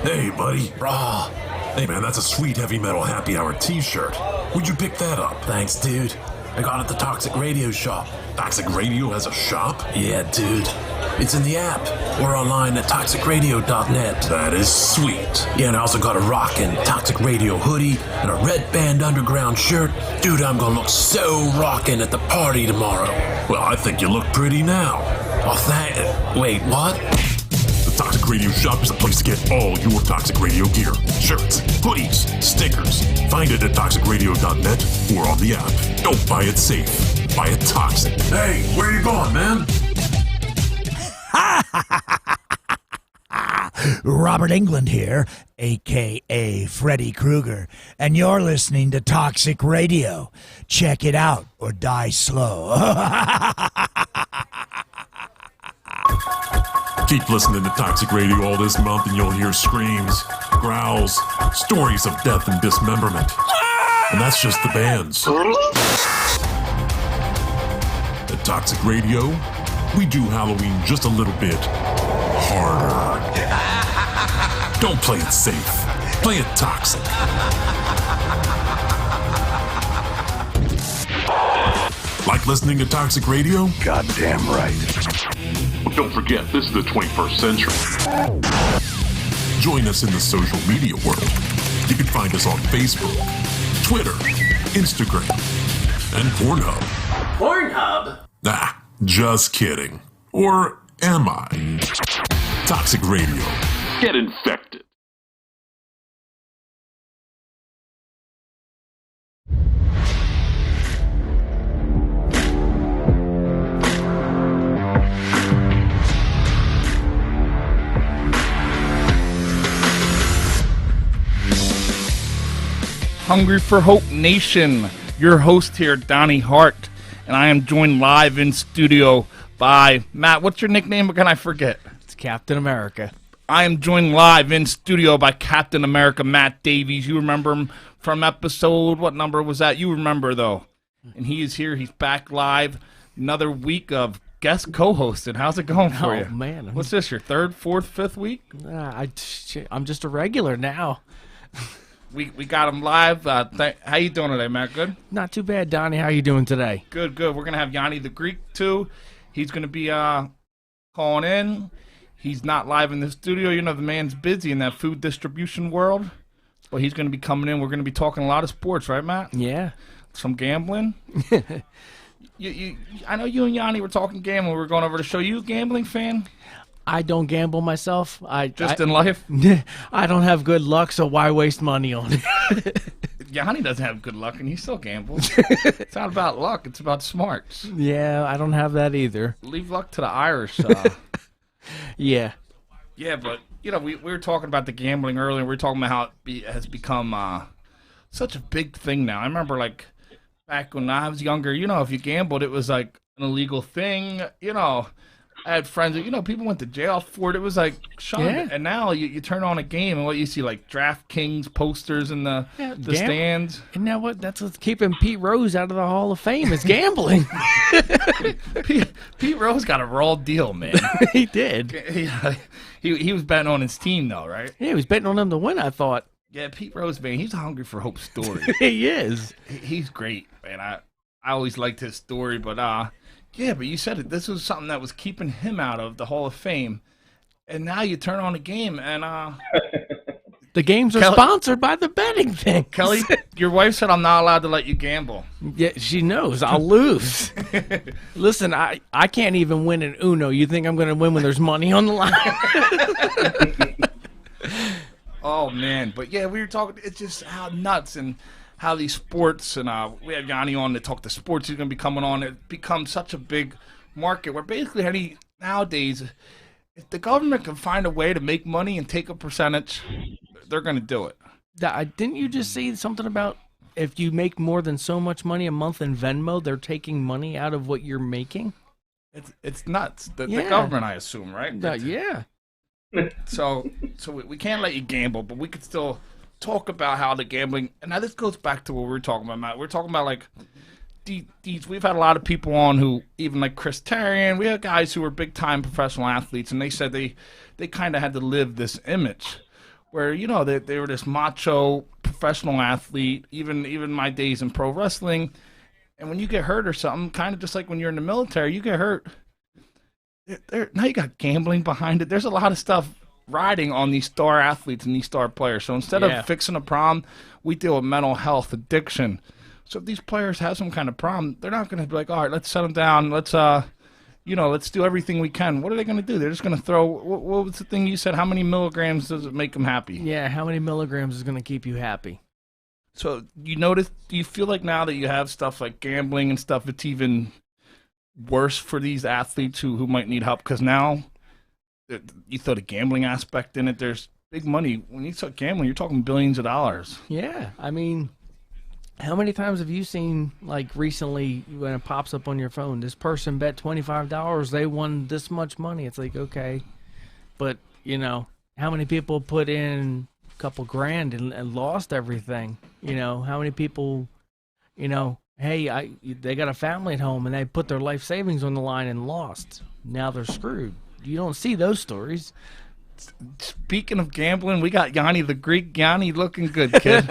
Hey, buddy. Rah. Hey, man, that's a sweet heavy metal happy hour t-shirt. Where'd you pick that up? Thanks, dude. I got it at the Toxic Radio shop. Toxic Radio has a shop? Yeah, dude. It's in the app or online at toxicradio.net. That is sweet. Yeah, and I also got a rockin' Toxic Radio hoodie and a Red Band Underground shirt. Dude, I'm gonna look so rockin' at the party tomorrow. Well, I think you look pretty now. Oh, wait, what? The Toxic Radio shop is the place to get all your Toxic Radio gear. Shirts, hoodies, stickers. Find it at toxicradio.net or on the app. Don't buy it safe. Buy it toxic. Hey, where you going, man? Robert Englund here, a.k.a. Freddy Krueger, and you're listening to Toxic Radio. Check it out or die slow. Keep listening to Toxic Radio all this month and you'll hear screams, growls, stories of death and dismemberment. And that's just the bands. At Toxic Radio, we do Halloween just a little bit harder. Don't play it safe. Play it toxic. Like listening to Toxic Radio? Goddamn right. Well, don't forget, this is the 21st century. Join us in the social media world. You can find us on Facebook, Twitter, Instagram, and Pornhub. Pornhub? Nah, just kidding. Or am I? Toxic Radio. Get infected. Hungry for Hope Nation, your host here, Donnie Hart, and I am joined live in studio by Matt. What's your nickname again? I forget. It's Captain America. I am joined live in studio by Captain America, Matt Davies. You remember him from episode, what number was that? You remember, though. And he is here. He's back live. Another week of guest co-hosting. How's it going for you? Oh, man. What's this, your third, fourth, fifth week? I'm just a regular now. We got him live. How you doing today, Matt? Good? Not too bad, Donnie. How you doing today? Good, good. We're going to have Yanni the Greek, too. He's going to be calling in. He's not live in the studio. You know, the man's busy in that food distribution world. But he's going to be coming in. We're going to be talking a lot of sports, right, Matt? Yeah. Some gambling. I know you and Yanni were talking gambling. We were going over the show. You a gambling fan? I don't gamble myself. In life? I don't have good luck, so why waste money on it? Yanni doesn't have good luck, and he still gambles. It's not about luck. It's about smarts. Yeah, I don't have that either. Leave luck to the Irish. Yeah. Yeah, but, you know, we were talking about the gambling earlier. We were talking about how it has become such a big thing now. I remember, like, back when I was younger, you know, if you gambled, it was, like, an illegal thing, you know. I had friends that, you know, people went to jail for it. It was like, shunned. Yeah. And now you turn on a game and what you see, like DraftKings posters in the stands. And now that's what's keeping Pete Rose out of the Hall of Fame is gambling. Pete Rose got a raw deal, man. He did. He was betting on his team, though, right? Yeah, he was betting on them to win, I thought. Yeah, Pete Rose, man, he's a Hungry for Hope story. He is. He's great, man. I always liked his story, but yeah, but you said it. This was something that was keeping him out of the Hall of Fame. And now you turn on a game and the games are sponsored by the betting thing. Kelly, your wife said I'm not allowed to let you gamble. Yeah, she knows. I'll lose. Listen, I can't even win in Uno. You think I'm going to win when there's money on the line? Oh, man. But, yeah, we were talking. It's just how nuts and how these sports, and we have Yanni on to talk to sports. He's going to be coming on. It becomes such a big market where basically nowadays, if the government can find a way to make money and take a percentage, they're going to do it. Didn't you just say something about if you make more than so much money a month in Venmo, they're taking money out of what you're making? It's nuts. The government, I assume, right? Yeah. So we can't let you gamble, but we could still talk about how the gambling, and now this goes back to what we were talking about, Matt. We're talking about, like, we've had a lot of people on who, even like Chris Tarian, we had guys who were big-time professional athletes, and they said they kind of had to live this image where they were this macho professional athlete. Even my days in pro wrestling, and when you get hurt or something, kind of just like when you're in the military, you get hurt. Now you got gambling behind it. There's a lot of stuff riding on these star athletes and these star players. So instead of fixing a problem, we deal with mental health, addiction. So if these players have some kind of problem, they're not going to be like, all right, let's set them down. Let's do everything we can. What are they going to do? They're just going to throw. What was the thing you said? How many milligrams does it make them happy? Yeah, how many milligrams is going to keep you happy? So do you feel like now that you have stuff like gambling and stuff, it's even worse for these athletes who might need help? Because now you throw the gambling aspect in it. There's big money. When you start gambling, you're talking billions of dollars. Yeah, I mean, how many times have you seen, like recently, when it pops up on your phone, this person bet $25, they won this much money? It's like, okay. But, how many people put in a couple grand and lost everything? How many people, hey, they got a family at home and they put their life savings on the line and lost. Now they're screwed. You don't see those stories. Speaking of gambling, we got Yanni the Greek. Yanni looking good, kid.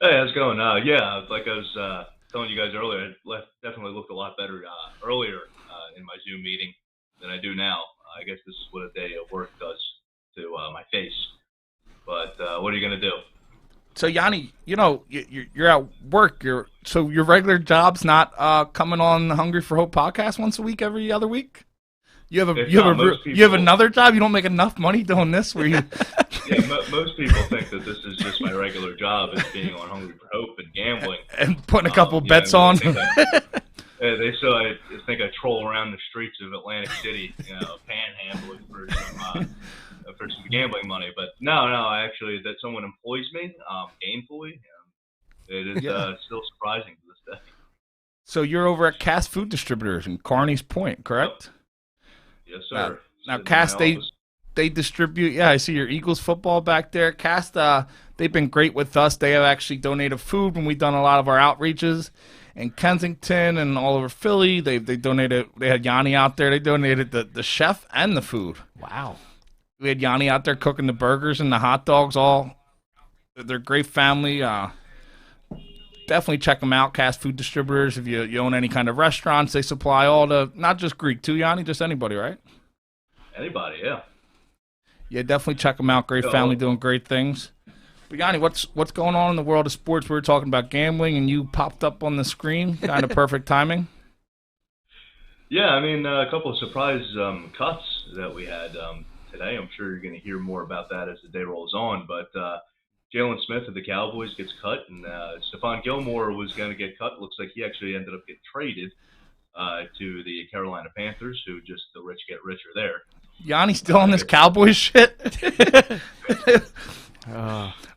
Hey, how's it going? Yeah, like I was telling you guys earlier, I definitely looked a lot better earlier in my Zoom meeting than I do now. I guess this is what a day of work does to my face. But what are you going to do? So, Yanni, you're at work. So your regular job's not coming on the Hungry for Hope podcast once a week, every other week? You have another job? You don't make enough money doing this? Where you? Yeah, most people think that this is just my regular job, is being on Hungry for Hope and gambling and putting a couple bets on. They think I troll around the streets of Atlantic City, panhandling for some gambling money. But no, actually, that someone employs me gainfully. It is still surprising to this day. So you're over at Cass Food Distributors in Carney's Point, correct? Yes, sir. Now Cass, they distribute. Yeah, I see your Eagles football back there. Cass, they've been great with us. They have actually donated food when we've done a lot of our outreaches in Kensington and all over Philly. They donated. They had Yanni out there. They donated the chef and the food. Wow. We had Yanni out there cooking the burgers and the hot dogs. They're a great family. Definitely check them out, Cass Food Distributors. If you own any kind of restaurants, they supply all the, not just Greek too, Yanni, just anybody, right? Anybody, yeah. Yeah, definitely check them out. Great family doing great things. But Yanni, what's going on in the world of sports? We were talking about gambling, and you popped up on the screen. Kind of perfect timing. Yeah, I mean, a couple of surprise cuts that we had today. I'm sure you're going to hear more about that as the day rolls on, but Jalen Smith of the Cowboys gets cut, and Stephon Gilmore was going to get cut. Looks like he actually ended up getting traded to the Carolina Panthers, who just the rich get richer there. Yanni's still on this Cowboys shit?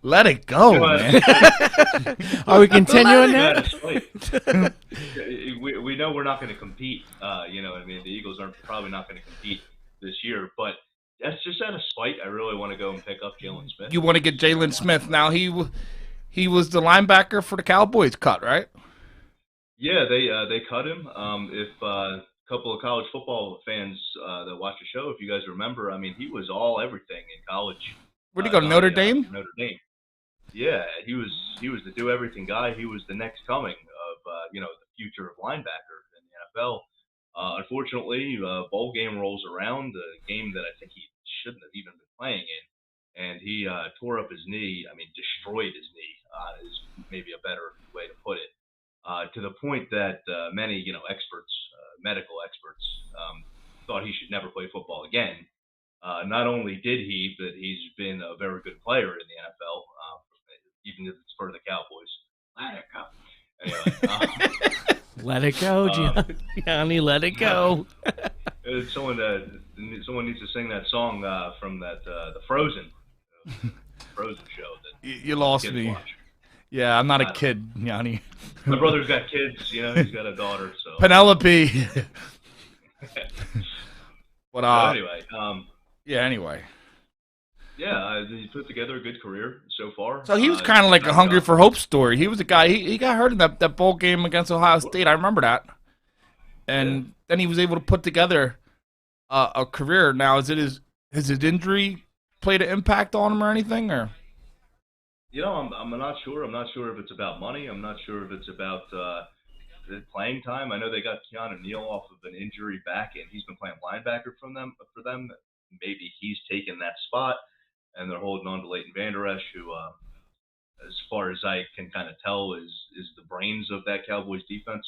Let it go, man. Are we continuing that? We know we're not going to compete. I mean, the Eagles are probably not going to compete this year, but that's just out of spite. I really want to go and pick up Jalen Smith. You want to get Jalen Smith. Now, he was the linebacker for the Cowboys cut, right? Yeah, they cut him. If a couple of college football fans that watch the show, if you guys remember, I mean, he was all everything in college. Where'd he go, Notre Dame? Notre Dame. Yeah, he was the do-everything guy. He was the next coming of, the future of linebacker in the NFL. Unfortunately, bowl game rolls around, a game that I think he shouldn't have even been playing in, and he tore up his knee. I mean, destroyed his knee is maybe a better way to put it, to the point that many, experts, medical experts, thought he should never play football again. Not only did he, but he's been a very good player in the NFL, even if it's for the Cowboys. Let it go. Anyway. Let it go, Johnny. Let it go. Someone needs to sing that song from that the Frozen show. That you lost me. Watch. Yeah, I'm not a kid, Yanni. My brother's got kids. He's got a daughter. So Penelope. But anyway. Anyway. Yeah, he put together a good career so far. So he was kind of like a Hungry for Hope story. He was a guy, he got hurt in that bowl game against Ohio State. I remember that. And then he was able to put together a career. Now, has his injury played an impact on him or anything? Or I'm not sure. I'm not sure if it's about money. I'm not sure if it's about the playing time. I know they got Keanu Neal off of an injury back, and he's been playing linebacker For them, maybe he's taken that spot, and they're holding on to Leighton Vander Esch, who, as far as I can kind of tell, is the brains of that Cowboys defense.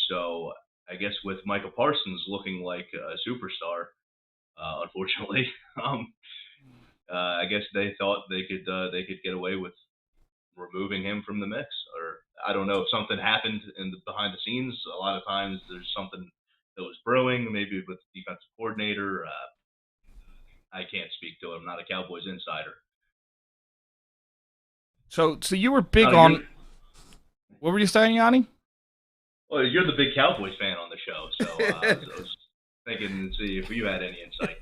So I guess with Michael Parsons looking like a superstar, unfortunately, um, I guess they thought they could get away with removing him from the mix, or I don't know if something happened behind the scenes. A lot of times there's something that was brewing, maybe with the defensive coordinator. I can't speak to it. I'm not a Cowboys insider. so you were big on. What were you saying, Yanni? Well, you're the big Cowboys fan on the show, so I was thinking to see if you had any insight.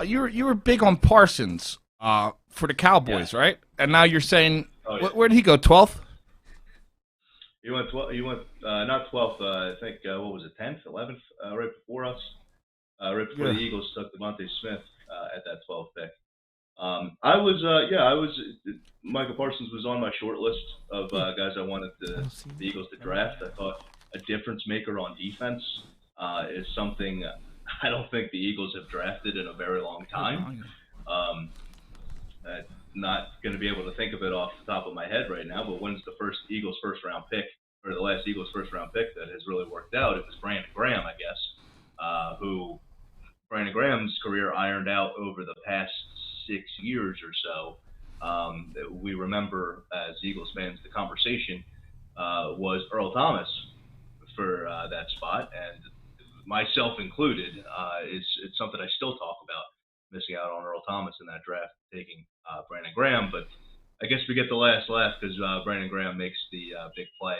You were big on Parsons for the Cowboys, right? And now you're saying, where did he go? 12th? He went not 12th. I think what was it, 10th, 11th, right before us, right before the Eagles took Devontae Smith at that 12th pick. I was. Michael Parsons was on my short list of guys I wanted the Eagles to draft. I thought a difference maker on defense is something I don't think the Eagles have drafted in a very long time. Not going to be able to think of it off the top of my head right now, but when's the first Eagles first round pick, or the last Eagles first round pick that has really worked out? It was Brandon Graham, I guess, who Brandon Graham's career ironed out over the past 6 years or so. We remember as Eagles fans, the conversation was Earl Thomas for that spot, and myself included, it's something I still talk about, missing out on Earl Thomas in that draft, taking Brandon Graham. But I guess we get the last laugh because Brandon Graham makes the big play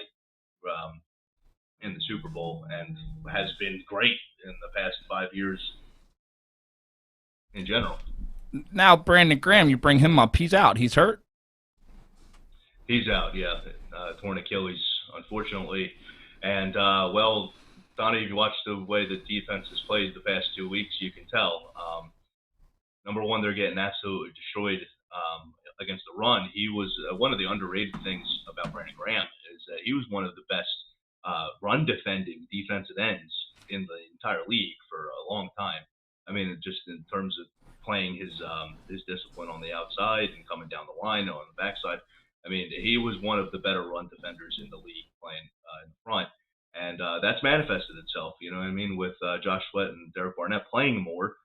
in the Super Bowl and has been great in the past 5 years in general. Now, Brandon Graham, you bring him up. He's out. He's hurt? He's out, yeah. Torn Achilles, unfortunately. And, well, Donnie, if you watch the way the defense has played the past 2 weeks, you can tell. Number one, they're getting absolutely destroyed against the run. He was one of the underrated things about Brandon Graham is that he was one of the best run defending defensive ends in the entire league for a long time. I mean, just in terms of playing his discipline on the outside and coming down the line on the backside. I mean, he was one of the better run defenders in the league playing in the front. And that's manifested itself, you know what I mean, with Josh Sweat and Derek Barnett playing more.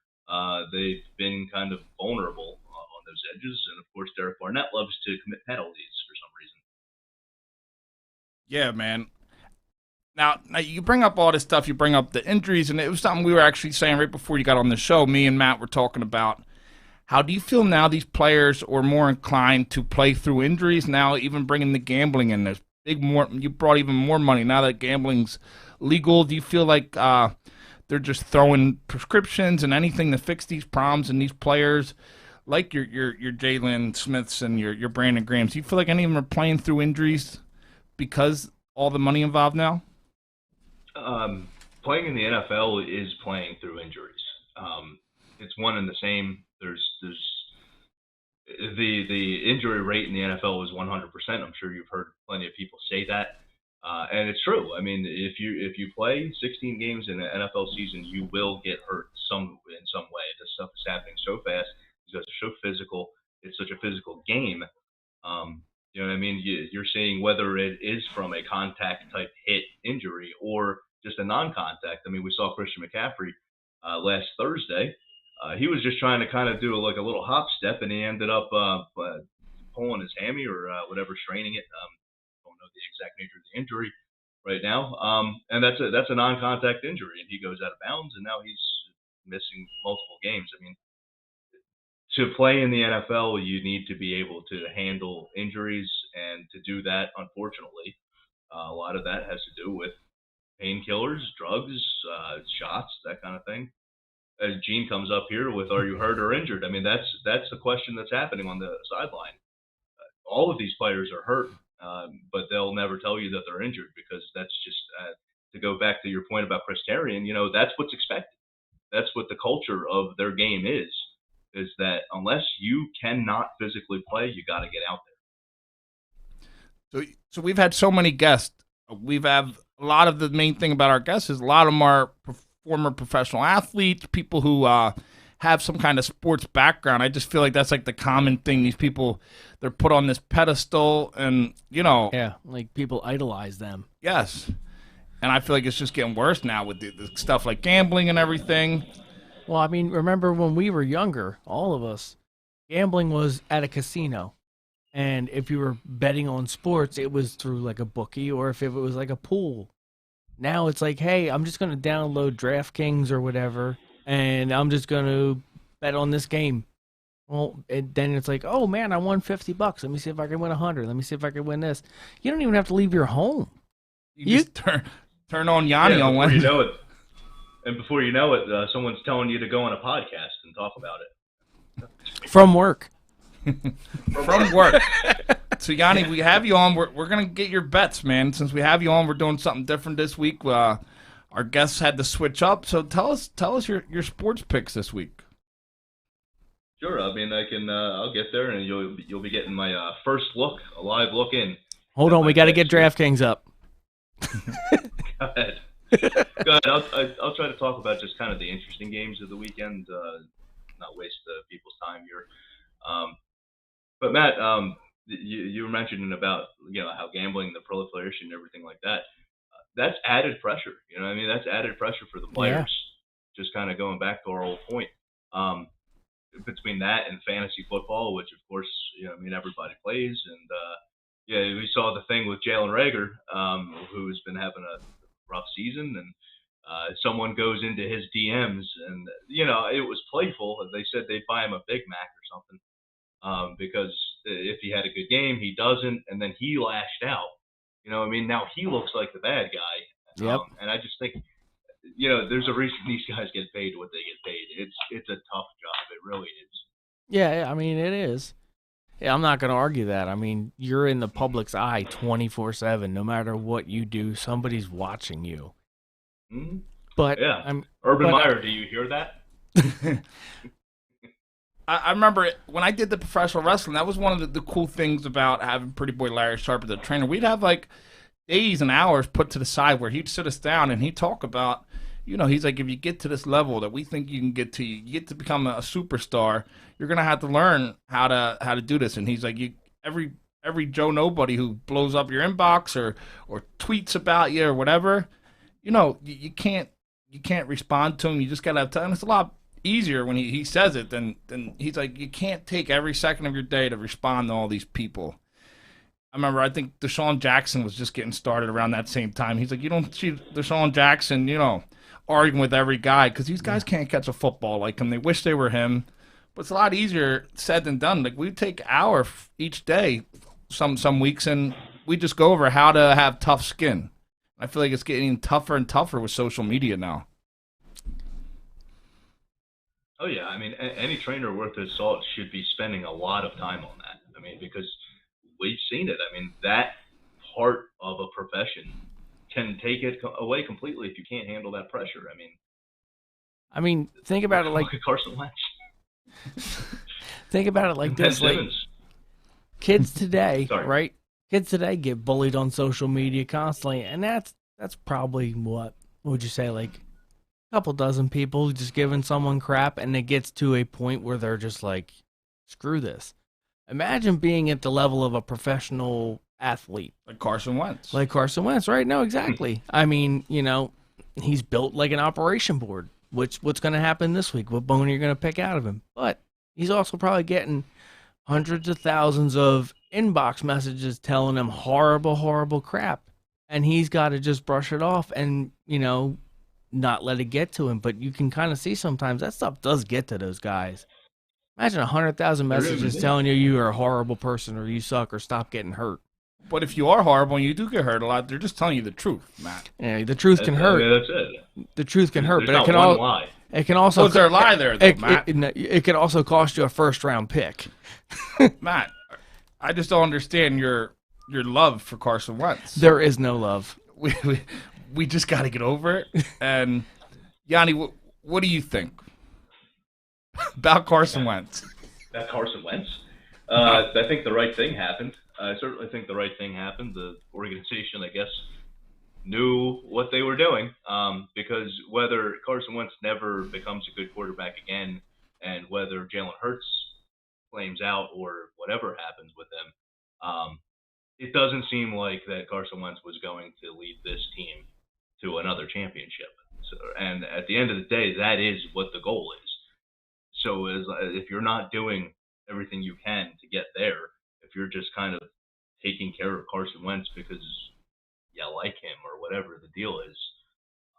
They've been kind of vulnerable on those edges. And, of course, Derek Barnett loves to commit penalties for some reason. Yeah, man. Now, you bring up all this stuff. You bring up the injuries, and it was something we were actually saying right before you got on the show. Me and Matt were talking about how do you feel now these players are more inclined to play through injuries now, even bringing the gambling in. There's you brought even more money now that gambling's legal. Do you feel like they're just throwing prescriptions and anything to fix these problems and these players, like your Jalen Smiths and your Brandon Grahams? Do you feel like any of them are playing through injuries because all the money involved now? Playing in the NFL is playing through injuries. It's one and the same. There's the injury rate in the NFL is 100%. I'm sure you've heard plenty of people say that, and it's true. I mean, if you play 16 games in an NFL season, you will get hurt in some way. This stuff is happening so fast because it's so physical. It's such a physical game. You know what I mean? You're seeing whether it is from a contact type hit injury or just a non-contact. I mean, we saw Christian McCaffrey last Thursday. He was just trying to kind of do a little hop step, and he ended up pulling his hammy or whatever, straining it. Don't know the exact nature of the injury right now. And that's a non-contact injury, and he goes out of bounds, and now he's missing multiple games. I mean, to play in the NFL, you need to be able to handle injuries, and to do that, unfortunately, a lot of that has to do with painkillers, drugs, shots, that kind of thing. As Gene comes up here with, are you hurt or injured? I mean, that's the question that's happening on the sideline. All of these players are hurt, but they'll never tell you that they're injured because that's just, to go back to your point about Chris Tarian, you know, that's what's expected. that's what the culture of their game is that unless you cannot physically play, you got to get out there. So we've had so many guests. We've had a lot of the main thing about our guests is a lot of them are former professional athletes, people who have some kind of sports background. I just feel like that's like the common thing. These people, they're put on this pedestal, and Yeah, like people idolize them. Yes. And I feel like it's just getting worse now with the stuff like gambling and everything. Well, I mean, remember when we were younger, all of us, gambling was at a casino. And if you were betting on sports, it was through like a bookie, or if it was like a pool. Now it's like, hey, I'm just going to download DraftKings or whatever, and I'm just going to bet on this game. Well, then it's like, oh man, I won $50. Let me see if I can win 100. Let me see if I can win this. You don't even have to leave your home. You just turn on Yanni on before one. you know it, and before you know it, someone's telling you to go on a podcast and talk about it. From work. From work. So Yanni, we have you on. We're gonna get your bets, man. Since we have you on, we're doing something different this week. Our guests had to switch up. So tell us your sports picks this week. Sure. I mean, I can. I'll get there, and you'll be getting my first look, a live look in. Hold on, we got to get DraftKings up. Go ahead. Go ahead. I'll try to talk about just kind of the interesting games of the weekend, not waste people's time here. But Matt, you were mentioning about how gambling, the proliferation, and everything like that. That's added pressure. You know what I mean? That's added pressure for the players. Yeah. Just kind of going back to our old point. Between that and fantasy football, which of course everybody plays, and we saw the thing with Jalen Reagor, who's been having a rough season, and someone goes into his DMs, and it was playful. They said they'd buy him a Big Mac or something. Because if he had a good game, he doesn't, and then he lashed out. Now he looks like the bad guy. Yep. And I just think, there's a reason these guys get paid what they get paid. It's a tough job. It really is. Yeah, I mean, it is. Yeah, I'm not going to argue that. I mean, you're in the public's eye 24/7. No matter what you do, somebody's watching you. Mm-hmm. But yeah, Urban Meyer, do you hear that? I remember when I did the professional wrestling, that was one of the cool things about having Pretty Boy Larry Sharp as a trainer. We'd have like days and hours put to the side where he'd sit us down and he'd talk about, he's like, if you get to this level that we think you can get to, you get to become a superstar, you're going to have to learn how to do this. And he's like, every Joe Nobody who blows up your inbox or tweets about you or whatever, you can't respond to him. You just got to have time. It's a lot easier when he says it than he's like, you can't take every second of your day to respond to all these people. I remember, I think Deshaun Jackson was just getting started around that same time. He's like, you don't see Deshaun Jackson, arguing with every guy because these guys can't catch a football like him. They wish they were him. But it's a lot easier said than done. Like, we take an hour each day some weeks, and we just go over how to have tough skin. I feel like it's getting tougher and tougher with social media now. Oh, yeah. I mean, any trainer worth his salt should be spending a lot of time on that. I mean, because we've seen it. I mean, that part of a profession can take it away completely if you can't handle that pressure. I mean, think about it like Carson Wentz. Think about it like this. Like, kids today, right? Kids today get bullied on social media constantly, and that's probably what would you say, like a couple dozen people just giving someone crap, and it gets to a point where they're just like, screw this. Imagine being at the level of a professional athlete. Like Carson Wentz. Right? No, exactly. I mean, he's built like an operation board. What's going to happen this week? What bone are you going to pick out of him? But he's also probably getting hundreds of thousands of inbox messages telling him horrible, horrible crap. And he's got to just brush it off and, not let it get to him. But you can kind of see sometimes that stuff does get to those guys. Imagine 100,000 messages telling you are a horrible person or you suck or stop getting hurt. But if you are horrible and you do get hurt a lot, they're just telling you the truth, Matt. Yeah, the truth can hurt. Yeah, that's it. The truth can hurt, There's but it can also. What's their lie there, though, Matt? It can also cost you a first-round pick. Matt, I just don't understand your love for Carson Wentz. There is no love. We just got to get over it. And Yanni, What do you think about Carson Wentz? That Carson Wentz. I think the right thing happened. I certainly think the right thing happened. The organization, I guess, knew what they were doing, because whether Carson Wentz never becomes a good quarterback again, and whether Jalen Hurts flames out or whatever happens with him, it doesn't seem like that Carson Wentz was going to lead this team to another championship. So, and at the end of the day, that is what the goal is. So if you're not doing everything you can to get there, if you're just kind of taking care of Carson Wentz because you like him or whatever the deal is,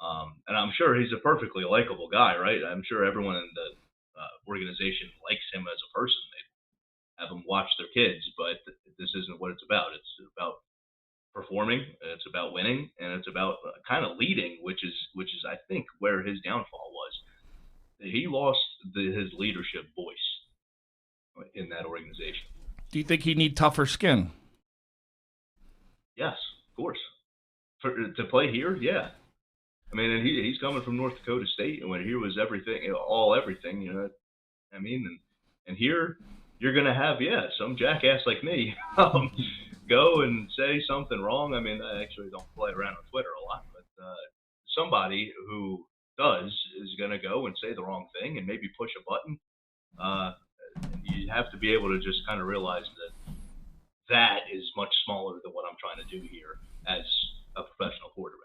and I'm sure he's a perfectly likable guy, right? I'm sure everyone in the organization likes him as a person. They have him watch their kids, but this isn't what it's about. It's about performing, it's about winning, and it's about kind of leading, which is I think where his downfall was. He lost his leadership voice in that organization. Do you think he need tougher skin? Yes, of course. To play here, yeah. I mean, and he's coming from North Dakota State, and when he was everything, everything, you know. I mean, and here you're gonna have some jackass like me go and say something wrong. I mean, I actually don't play around on Twitter a lot, but somebody who does is gonna go and say the wrong thing and maybe push a button. You have to be able to just kind of realize that is much smaller than what I'm trying to do here as a professional quarterback.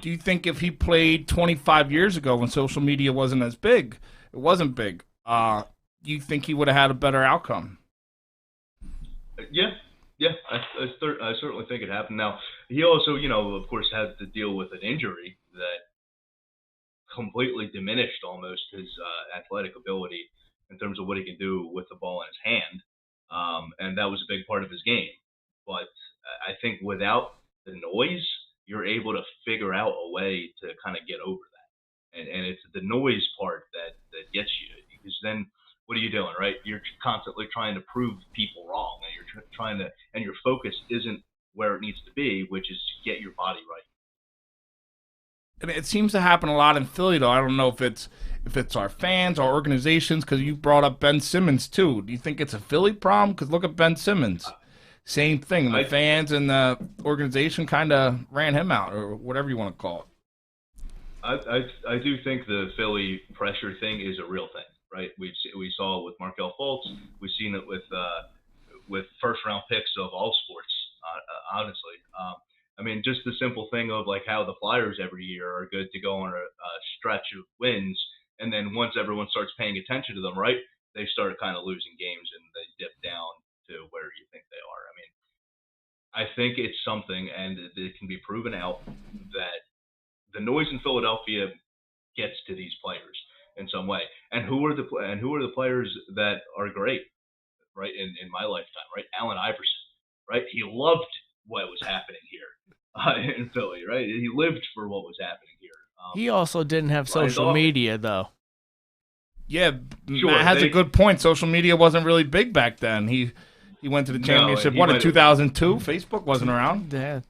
Do you think if he played 25 years ago when social media wasn't as big, do you think he would have had a better outcome? Yeah. I certainly think it happened. Now, he also, of course, had to deal with an injury that completely diminished almost his athletic ability in terms of what he can do with the ball in his hand. And that was a big part of his game. But I think without the noise, you're able to figure out a way to kind of get over that. And it's the noise part that gets you. Because then what are you doing, right? You're constantly trying to prove people wrong. And you're trying to, and your focus isn't where it needs to be, which is get your body right. And it seems to happen a lot in Philly, though. I don't know if it's our fans, our organizations, because you brought up Ben Simmons, too. Do you think it's a Philly problem? Because look at Ben Simmons. Same thing. The fans and the organization kind of ran him out, or whatever you want to call it. I do think the Philly pressure thing is a real thing, right? We saw it with Markelle Fultz. We've seen it with first-round picks of all sports, honestly. I mean, just the simple thing of like how the Flyers every year are good to go on a stretch of wins, and then once everyone starts paying attention to them, right, they start kind of losing games and they dip down to where you think they are. I mean, I think it's something, and it can be proven out that the noise in Philadelphia gets to these players in some way. And who are the players that are great, right? In my lifetime, right? Allen Iverson, right? He loved what was happening here. In Philly, right? He lived for what was happening here. He also didn't have social media, though. Yeah, sure, Matt has a good point. Social media wasn't really big back then. He went to the championship, in 2002? Facebook wasn't around. Yeah.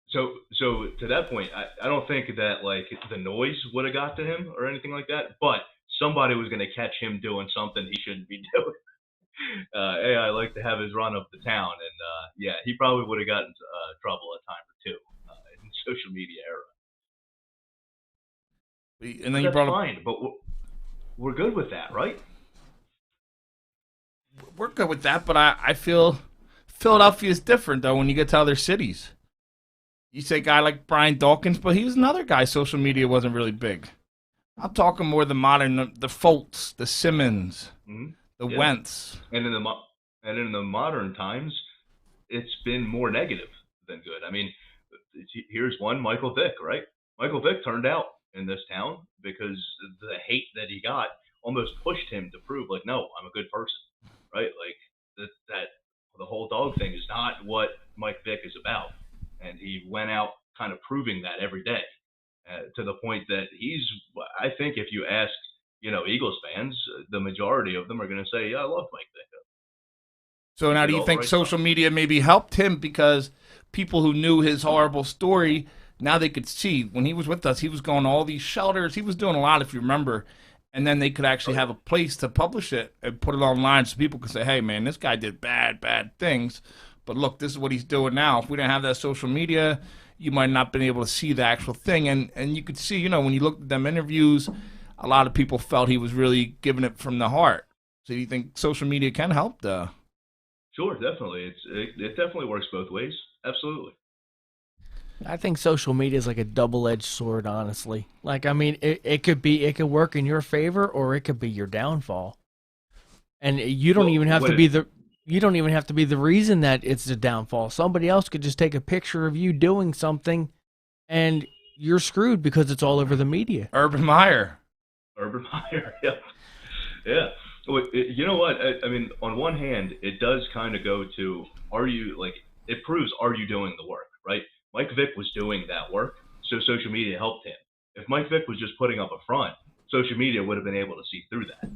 So to that point, I don't think that like the noise would have got to him or anything like that, but somebody was going to catch him doing something he shouldn't be doing. AI like to have his run up the town, and he probably would have gotten trouble a time or two in the social media era. And then that's fine, but we're good with that, right? We're good with that, but I feel Philadelphia is different though when you get to other cities. You say a guy like Brian Dawkins, but he was another guy. Social media wasn't really big. I'm talking more the modern, the Fultz, the Simmons. Mm-hmm. The Wentz. And in the modern times, it's been more negative than good. I mean, here's one, Michael Vick, right? Michael Vick turned out in this town because the hate that he got almost pushed him to prove, like, no, I'm a good person, right? Like, that the whole dog thing is not what Mike Vick is about. And he went out kind of proving that every day to the point that I think if you ask, Eagles fans, the majority of them are going to say, yeah, I love Mike Vick. So now do you think social media maybe helped him because people who knew his horrible story now they could see when he was with us, he was going to all these shelters. He was doing a lot, if you remember. And then they could actually have a place to publish it and put it online so people could say, hey, man, this guy did bad things. But look, this is what he's doing now. If we didn't have that social media, you might not have been able to see the actual thing. And you could see, you know, when you looked at them interviews, a lot of people felt he was really giving it from the heart. So do you think social media can help? Sure, definitely. It definitely works both ways. Absolutely. I think social media is like a double-edged sword, honestly. Like, I mean, it could work in your favor or it could be your downfall. And you don't even have to be the reason that it's the downfall. Somebody else could just take a picture of you doing something and you're screwed because it's all over the media. Urban Meyer, yeah. Yeah. You know what? I mean, on one hand, it does kind of go to, it proves, are you doing the work, right? Mike Vick was doing that work, so social media helped him. If Mike Vick was just putting up a front, social media would have been able to see through that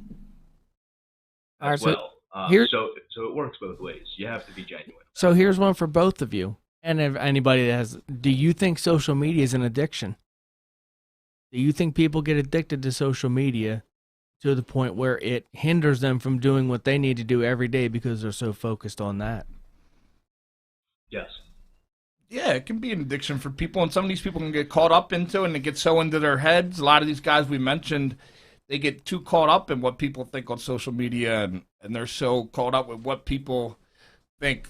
as well. So it works both ways. You have to be genuine. So here's one for both of you, and if anybody that has. Do you think social media is an addiction? Do you think people get addicted to social media to the point where it hinders them from doing what they need to do every day because they're so focused on that? Yes. Yeah, it can be an addiction for people, and some of these people can get caught up into it, and it gets so into their heads. A lot of these guys we mentioned, they get too caught up in what people think on social media, and they're so caught up with what people think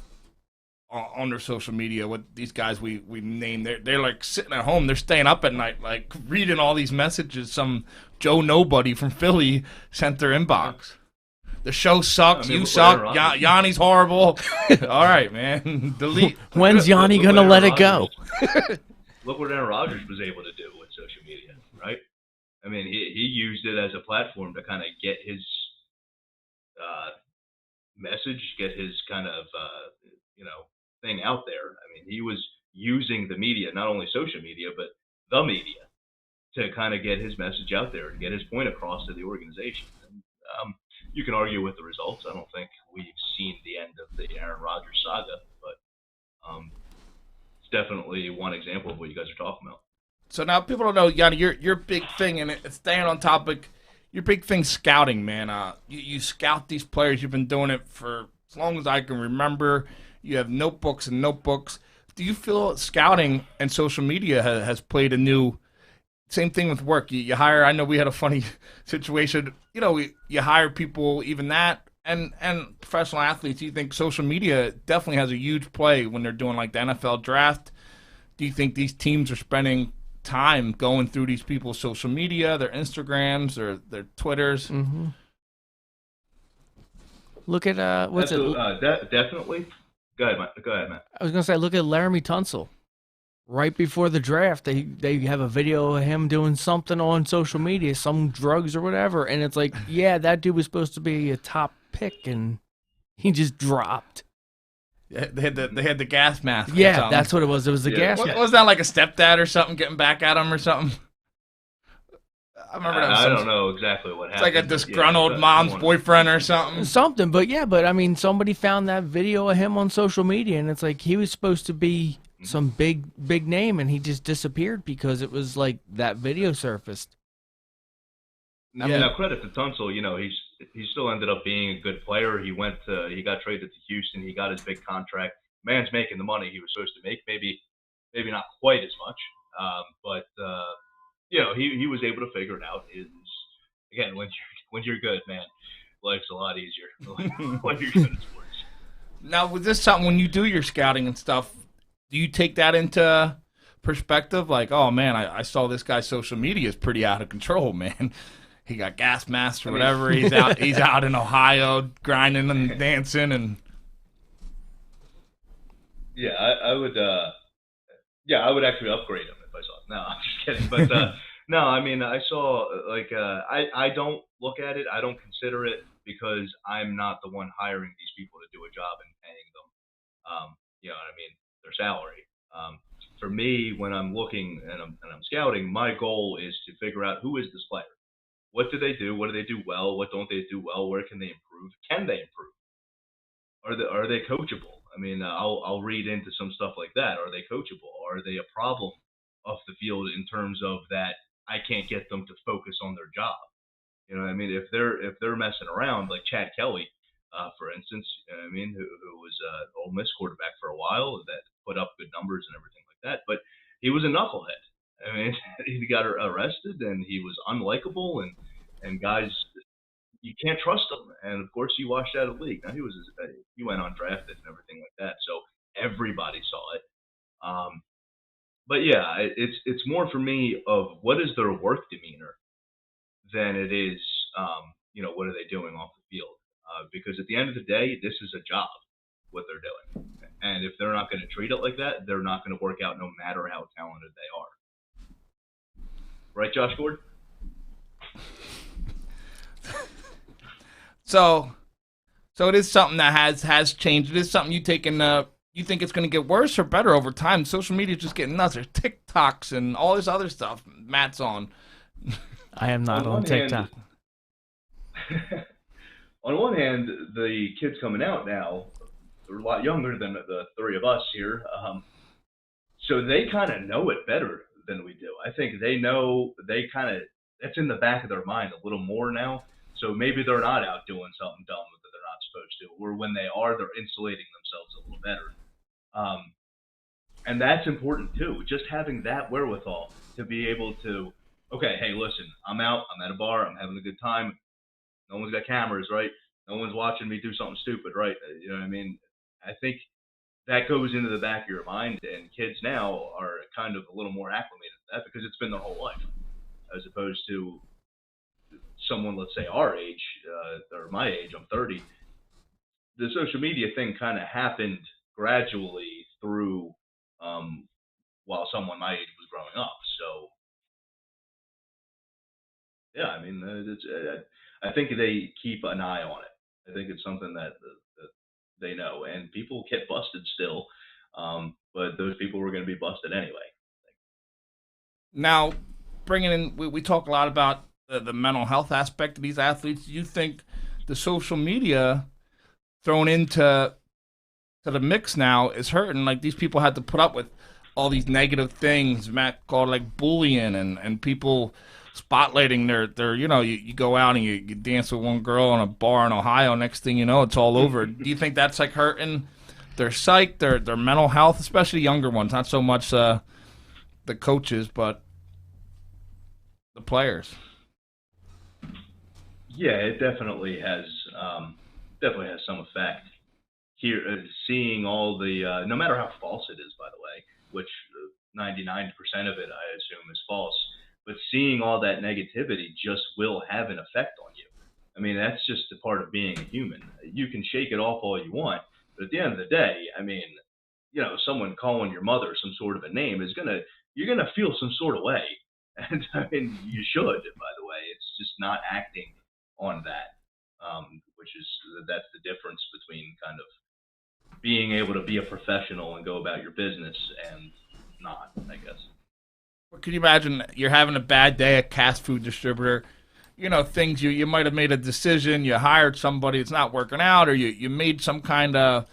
on their social media. What these guys we named, they're like sitting at home, they're staying up at night, like reading all these messages some Joe Nobody from Philly sent their inbox. The show sucks. You suck. Yanni's horrible. All right, man. Delete. When's Yanni gonna let it go? Look what Aaron Rodgers was able to do with social media, right? I mean, he used it as a platform to kind of get his message, get his kind of thing out there. I mean, he was using the media, not only social media, but the media, to kind of get his message out there and get his point across to the organization. And, you can argue with the results. I don't think we've seen the end of the Aaron Rodgers saga, but it's definitely one example of what you guys are talking about. So now people don't know, Yanni, your big thing, and it's staying on topic, your big thing scouting, man. You scout these players. You've been doing it for as long as I can remember. You have notebooks and notebooks. Do you feel scouting and social media has played a new... Same thing with work. You hire. I know we had a funny situation. You know, you hire people, even that, and professional athletes. You think social media definitely has a huge play when they're doing like the NFL draft? Do you think these teams are spending time going through these people's social media, their Instagrams or their Twitters? Mm-hmm. Look at definitely. Go ahead, Matt. I was gonna say, look at Laramie Tunsil. Right before the draft, they have a video of him doing something on social media, some drugs or whatever, and it's like, yeah, that dude was supposed to be a top pick, and he just dropped. Yeah, they had the gas mask. Yeah, that's what it was. It was the gas mask. Was that like a stepdad or something getting back at him or something? I remember that. I don't know exactly what happened. It's like a disgruntled mom's boyfriend or something. Something, but I mean, somebody found that video of him on social media, and it's like he was supposed to be some big name, and he just disappeared because it was like that video surfaced. I mean, now credit to Tunsil. You know, he still ended up being a good player. He got traded to Houston. He got his big contract. Man's making the money he was supposed to make. Maybe not quite as much, but you know, he was able to figure it out. Again, when you're good, man, life's a lot easier when you're good at sports. Now, was this something when you do your scouting and stuff? Do you take that into perspective? Like, oh man, I saw this guy's social media is pretty out of control, man. He got gas masks or whatever. He's out in Ohio grinding and dancing and. Yeah, I would. I would actually upgrade him if I saw it. No, I'm just kidding. But no, I mean, I saw I don't look at it. I don't consider it because I'm not the one hiring these people to do a job and paying them. You know what I mean? Their salary. For me, when I'm looking and I'm scouting, my goal is to figure out who is this player. What do they do? What do they do well? What don't they do well? Where can they improve? Can they improve? Are they coachable? I mean, I'll read into some stuff like that. Are they coachable? Are they a problem the field in terms of that I can't get them to focus on their job. You know what I mean? If they're messing around, like Chad Kelly, for instance, you know what I mean, who was Ole Miss quarterback for a while, that put up good numbers and everything like that, but he was a knucklehead. I mean, he got arrested and he was unlikable, and guys, you can't trust him. And of course, he washed out of the league. Now he went undrafted and everything like that, so everybody saw it. But yeah, it's more for me of what is their work demeanor than it is, what are they doing off the field? Because at the end of the day, this is a job, what they're doing. And if they're not going to treat it like that, they're not going to work out no matter how talented they are. Right, Josh Gordon? So it is something that has changed. It is something you think it's going to get worse or better over time. Social media is just getting nuts. There's TikToks and all this other stuff Matt's on. I am not on TikTok. On one hand, the kids coming out now, they're a lot younger than the three of us here. So they kind of know it better than we do. I think they know, that's in the back of their mind a little more now. So maybe they're not out doing something dumb that they're not supposed to. Or when they are, they're insulating themselves a little better. And that's important too. Just having that wherewithal to be able to, okay, hey, listen, I'm out, I'm at a bar, I'm having a good time. No one's got cameras, right? No one's watching me do something stupid, right? You know what I mean? I think that goes into the back of your mind, and kids now are kind of a little more acclimated to that because it's been their whole life, as opposed to someone, let's say our age, or my age, I'm 30. The social media thing kind of happened gradually through while someone my age was growing up. So, yeah, I mean, I think they keep an eye on it. I think it's something that they know, and people get busted still, but those people were going to be busted anyway. Now, bringing in, we talk a lot about the mental health aspect of these athletes. Do you think the social media thrown into the mix now is hurting? Like, these people had to put up with all these negative things Matt called like bullying and people spotlighting their you go out and you dance with one girl in a bar in Ohio, next thing you know it's all over. Do you think that's like hurting their psyche, their mental health, especially younger ones, not so much the coaches but the players? Yeah, it definitely has some effect. Here, seeing all the no matter how false it is, by the way, which 99% of it I assume is false, but seeing all that negativity just will have an effect on you. I mean, that's just a part of being a human. You can shake it off all you want, but at the end of the day, I mean, someone calling your mother some sort of a name you're gonna feel some sort of way, and I mean, you should. By the way, it's just not acting on that, that's the difference between kind of being able to be a professional and go about your business and not, I guess. Well, can you imagine you're having a bad day at fast food distributor? Things you might have made a decision, you hired somebody, it's not working out, or you made some kind of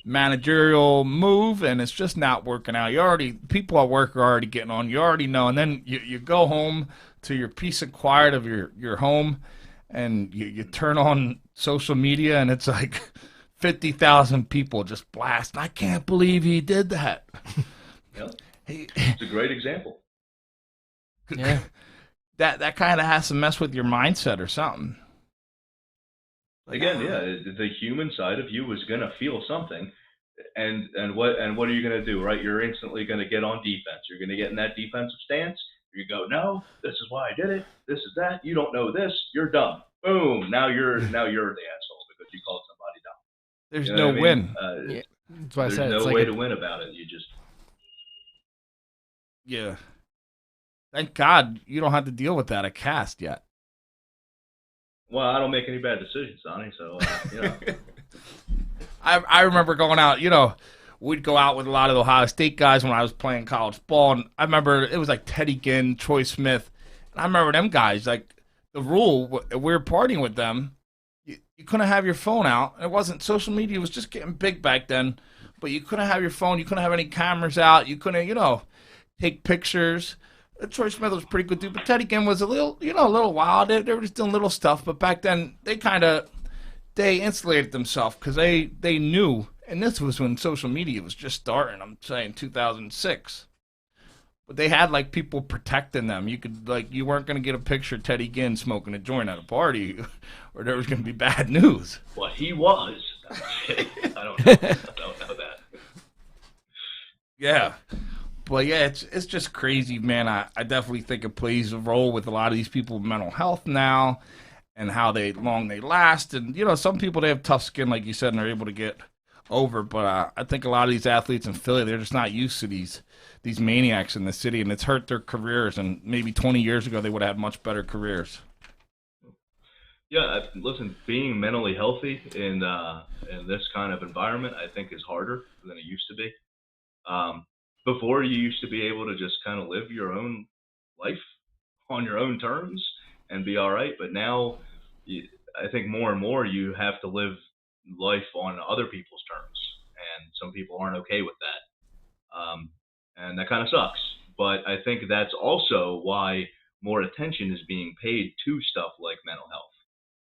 managerial move and it's just not working out. People at work are already getting on, you already know, and then you go home to your peace and quiet of your home and you turn on social media and it's like 50,000 people just blast. I can't believe he did that. Yep. It's a great example. Yeah. That kind of has to mess with your mindset or something. Again, yeah, the human side of you is going to feel something, and what are you going to do, right? You're instantly going to get on defense. You're going to get in that defensive stance. You go, no, this is why I did it. This is that. You don't know this. You're dumb. Boom. Now you're the asshole because you called somebody dumb. There's no win. Yeah. That's why I said there's it's no like way to win about it. You just yeah. Thank God you don't have to deal with that at Cast yet. Well, I don't make any bad decisions, Sonny, so, I remember going out, we'd go out with a lot of the Ohio State guys when I was playing college ball, and I remember it was like Teddy Ginn, Troy Smith, and I remember them guys, like, the rule, we were partying with them, you couldn't have your phone out. It wasn't, social media was just getting big back then, but you couldn't have your phone, you couldn't have any cameras out, you couldn't, take pictures. Troy Smith was pretty good dude, but Teddy Ginn was a little wild. They were just doing little stuff, but back then they insulated themselves because they knew, and this was when social media was just starting. I'm saying 2006. But they had like people protecting them. You weren't gonna get a picture of Teddy Ginn smoking a joint at a party, or there was gonna be bad news. Well, he was. I don't know. I don't know that. Yeah, but yeah, it's just crazy, man. I definitely think it plays a role with a lot of these people with mental health now, and how long they last. And some people, they have tough skin, like you said, and they're able to get over. But I think a lot of these athletes in Philly, they're just not used to these maniacs in the city, and it's hurt their careers. And maybe 20 years ago, they would have had much better careers. Yeah, listen, being mentally healthy in this kind of environment, I think, is harder than it used to be. Before, you used to be able to just kind of live your own life on your own terms and be all right. But now, I think more and more you have to live life on other people's terms, and some people aren't okay with that. And that kind of sucks. But I think that's also why more attention is being paid to stuff like mental health.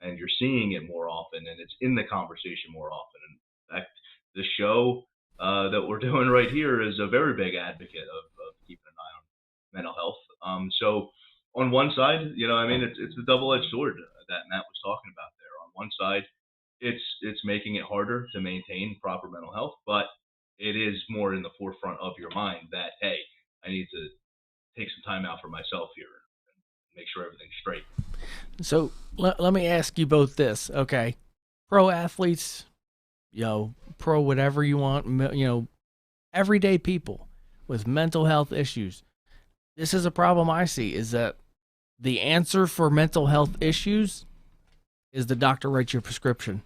And you're seeing it more often, and it's in the conversation more often. In fact, the show that we're doing right here is a very big advocate of keeping an eye on mental health. So on one side, it's the double-edged sword that Matt was talking about there. On one side, it's making it harder to maintain proper mental health, but it is more in the forefront of your mind that, hey, I need to take some time out for myself here and make sure everything's straight. So let me ask you both this, okay? Pro athletes, pro whatever you want, everyday people with mental health issues. This is a problem I see, is that the answer for mental health issues is the doctor writes your prescription.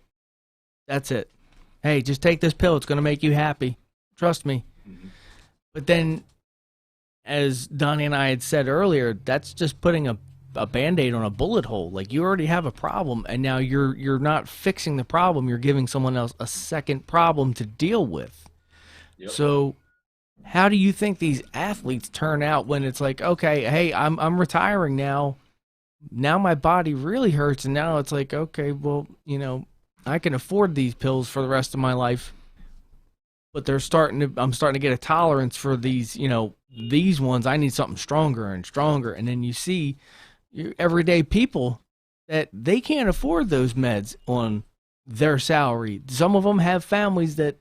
That's it. Hey, just take this pill. It's going to make you happy. Trust me. Mm-hmm. But then, as Donnie and I had said earlier, that's just putting a Band-Aid on a bullet hole. Like, you already have a problem, and now you're not fixing the problem. You're giving someone else a second problem to deal with. Yep. So how do you think these athletes turn out when it's like, okay, hey, I'm retiring now. Now my body really hurts, and now it's like, okay, well, I can afford these pills for the rest of my life. But I'm starting to get a tolerance for these, these ones. I need something stronger and stronger. And then you see everyday people that they can't afford those meds on their salary. Some of them have families that,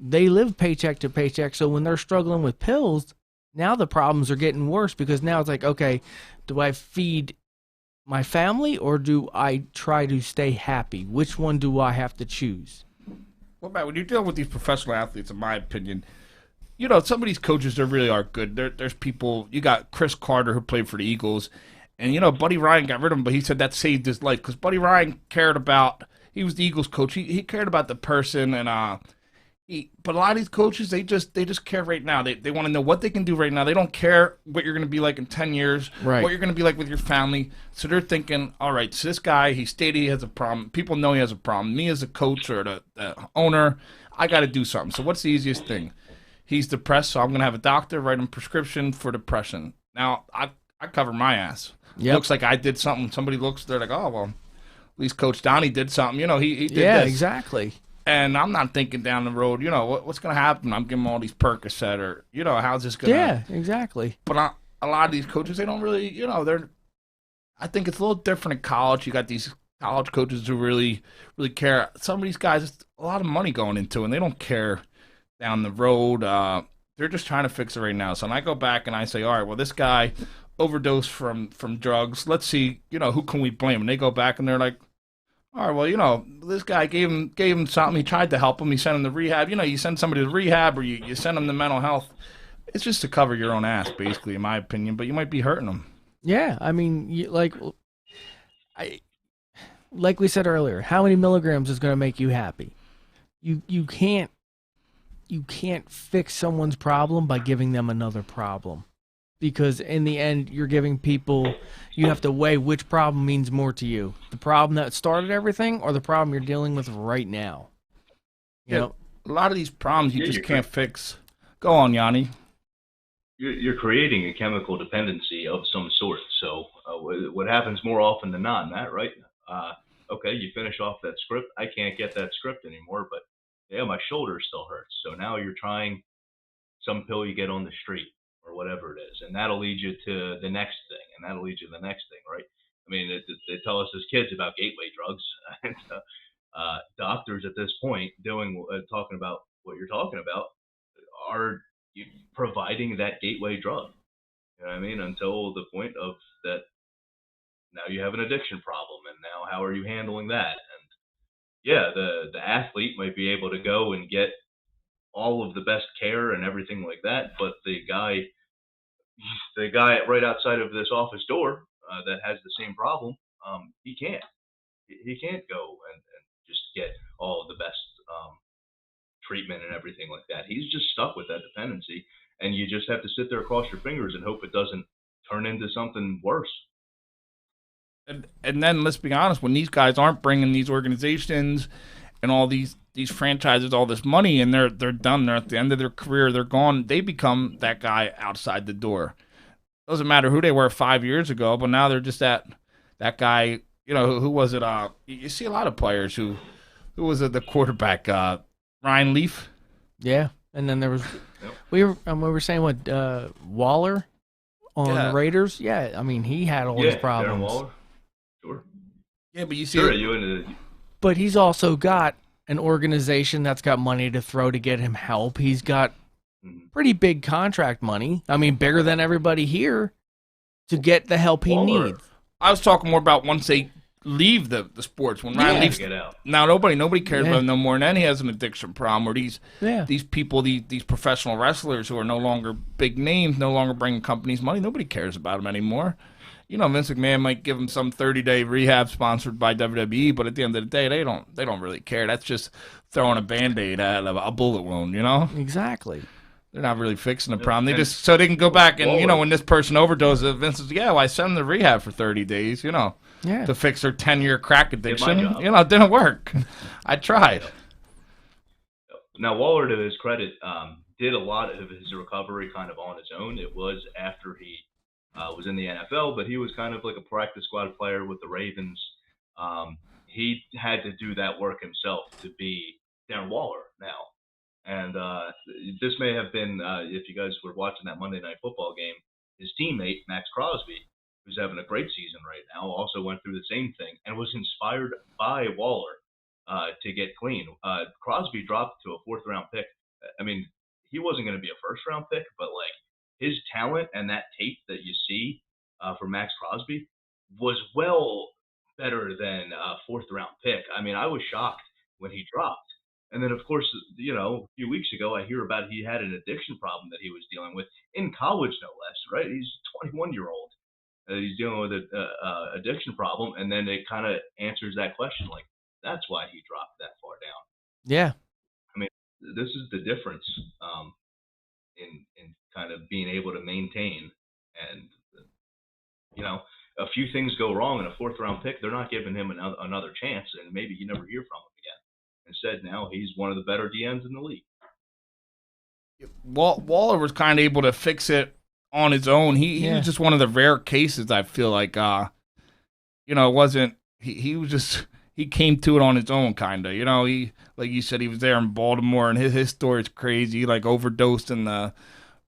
they live paycheck to paycheck. So when they're struggling with pills, now the problems are getting worse, because now it's like, okay, do I feed my family or do I try to stay happy? Which one do I have to choose? Well, Matt, when you're dealing with these professional athletes, in my opinion, some of these coaches, they really are good. There's people, you got Chris Carter, who played for the Eagles, and, Buddy Ryan got rid of him, but he said that saved his life, because Buddy Ryan he was the Eagles coach. He cared about the person, and but a lot of these coaches, they just care right now. They want to know what they can do right now. They don't care what you're going to be like in 10 years, right, what you're going to be like with your family. So they're thinking, all right, so this guy, he stated he has a problem. People know he has a problem. Me as a coach or the owner, I got to do something. So what's the easiest thing? He's depressed, so I'm going to have a doctor write him a prescription for depression. Now, I cover my ass. Yep. Looks like I did something. Somebody looks, they're like, oh, well, at least Coach Donnie did something. He did this. Yeah, exactly. And I'm not thinking down the road, what's going to happen? I'm giving them all these Percocet, or, how's this going to Yeah, exactly. But a lot of these coaches, they don't really, I think it's a little different in college. You got these college coaches who really, really care. Some of these guys, it's a lot of money going into it, and they don't care down the road. They're just trying to fix it right now. So when I go back and I say, all right, well, this guy overdosed from drugs. Let's see, who can we blame? And they go back and they're like, all right, well, this guy gave him something. He tried to help him. He sent him to rehab. You send somebody to rehab, or you send them to mental health. It's just to cover your own ass, basically, in my opinion. But you might be hurting them. Yeah, I mean, like we said earlier, how many milligrams is going to make you happy? You can't fix someone's problem by giving them another problem. Because in the end, you're giving people, you have to weigh which problem means more to you. The problem that started everything, or the problem you're dealing with right now. A lot of these problems you just can't fix. Go on, Yanni. you're creating a chemical dependency of some sort. So what happens more often than not, Matt, right? Okay, you finish off that script. I can't get that script anymore, but yeah, my shoulder still hurts. So now you're trying some pill you get on the street or whatever it is, and that'll lead you to the next thing, and that'll lead you to the next thing, right? I mean, they tell us as kids about gateway drugs, and doctors at this point talking about what you're talking about are providing that gateway drug. You know what I mean? Until the point of that, now you have an addiction problem, and now how are you handling that? And yeah, the athlete might be able to go and get all of the best care and everything like that, but the guy right outside of this office door that has the same problem, he can't. He can't go and just get all of the best treatment and everything like that. He's just stuck with that dependency, and you just have to sit there, cross your fingers, and hope it doesn't turn into something worse. And then let's be honest, when these guys aren't bringing these organizations and all these franchises all this money, and they're done, they're at the end of their career, they're gone, they become that guy outside the door. Doesn't matter who they were 5 years ago, but now they're just that guy. You know, who was it? You see a lot of players who was it? The quarterback, Ryan Leaf. Yeah, and then there was we were saying what Waller on the Raiders. Yeah, I mean he had all his problems. Darren Waller. Sure. Yeah, but you see, but he's also got an organization that's got money to throw to get him help. He's got pretty big contract money. I mean, bigger than everybody here to get the help he needs. I was talking more about once they leave the sports. When Ryan leaves, now nobody cares about him no more. And then he has an addiction problem, or these people, these professional wrestlers who are no longer big names, no longer bringing companies money. Nobody cares about him anymore. You know, Vince McMahon might give him some 30-day rehab sponsored by WWE, but at the end of the day, they don't really care. That's just throwing a Band-Aid at a bullet wound, you know? Exactly. They're not really fixing the problem. They just so they can go back and, you know, when this person overdoses, Vince says, well, I sent them to rehab for 30 days, you know, to fix their 10-year crack addiction. You know, it didn't work. I tried. Now, Waller, to his credit, did a lot of his recovery kind of on his own. It was after he was in the NFL, but he was kind of like a practice squad player with the Ravens. He had to do that work himself to be Darren Waller now. And this may have been, if you guys were watching that Monday Night Football game, his teammate, Max Crosby, who's having a great season right now, also went through the same thing and was inspired by Waller to get clean. Crosby dropped to a fourth-round pick. I mean, he wasn't going to be a first-round pick, but, like, his talent and that tape that you see for Max Crosby was well better than a fourth-round pick. I mean, I was shocked when he dropped. And then, of course, you know, a few weeks ago, I hear about he had an addiction problem that he was dealing with in college, no less, right? He's a 21-year-old. He's dealing with an addiction problem, and then it kind of answers that question, like, that's why he dropped that far down. Yeah. I mean, this is the difference in kind of being able to maintain. And, you know, a few things go wrong in a fourth-round pick, they're not giving him another chance, and maybe you never hear from him again. Instead, now he's one of the better DNs in the league. Waller was kind of able to fix it on his own. He was just one of the rare cases, I feel like. You know, it wasn't he was just he came to it on his own, kind of. You know, he, like you said, he was there in Baltimore, and his story's crazy. He, like, overdosed in the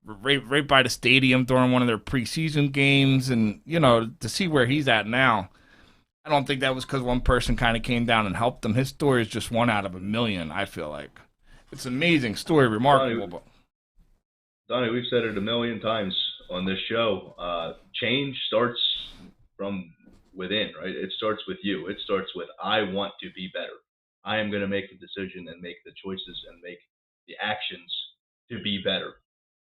right by the stadium during one of their preseason games, and you know, to see where he's at now. I don't think that was because one person kind of came down and helped him. His story is just one out of a million, I feel like. It's an amazing story, remarkable. Donnie, we've said it a million times on this show. Change starts from within, right? It starts with you. It starts with, I want to be better. I am going to make the decision and make the choices and make the actions to be better.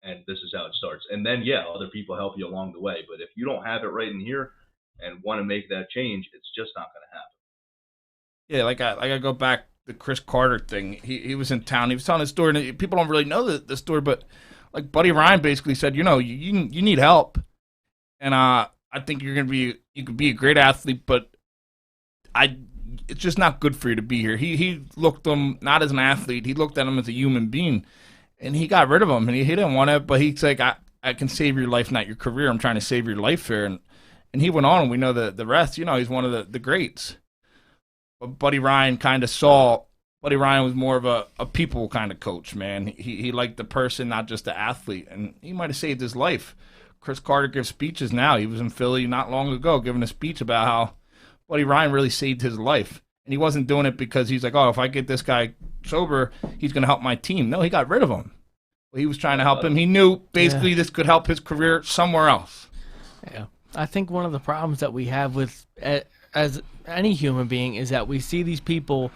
And this is how it starts. And then, other people help you along the way. But if you don't have it right in here, and want to make that change, it's just not going to happen. Yeah, like I go back to the Chris Carter thing. He was in town. He was telling his story, and people don't really know the story, but like Buddy Ryan basically said, you know, you need help, and I think you could be a great athlete, but it's just not good for you to be here. He looked at him not as an athlete. He looked at him as a human being, and he got rid of him, and he didn't want it, but he's like, I can save your life, not your career. I'm trying to save your life here. And he went on, and we know the rest. You know, he's one of the greats. But Buddy Ryan kind of saw. Buddy Ryan was more of a people kind of coach, man. He liked the person, not just the athlete, and he might have saved his life. Chris Carter gives speeches now. He was in Philly not long ago giving a speech about how Buddy Ryan really saved his life. And he wasn't doing it because he's like, oh, if I get this guy sober, he's going to help my team. No, he got rid of him. He was trying to help him. He knew basically this could help his career somewhere else. Yeah. I think one of the problems that we have with as any human being is that we see these people,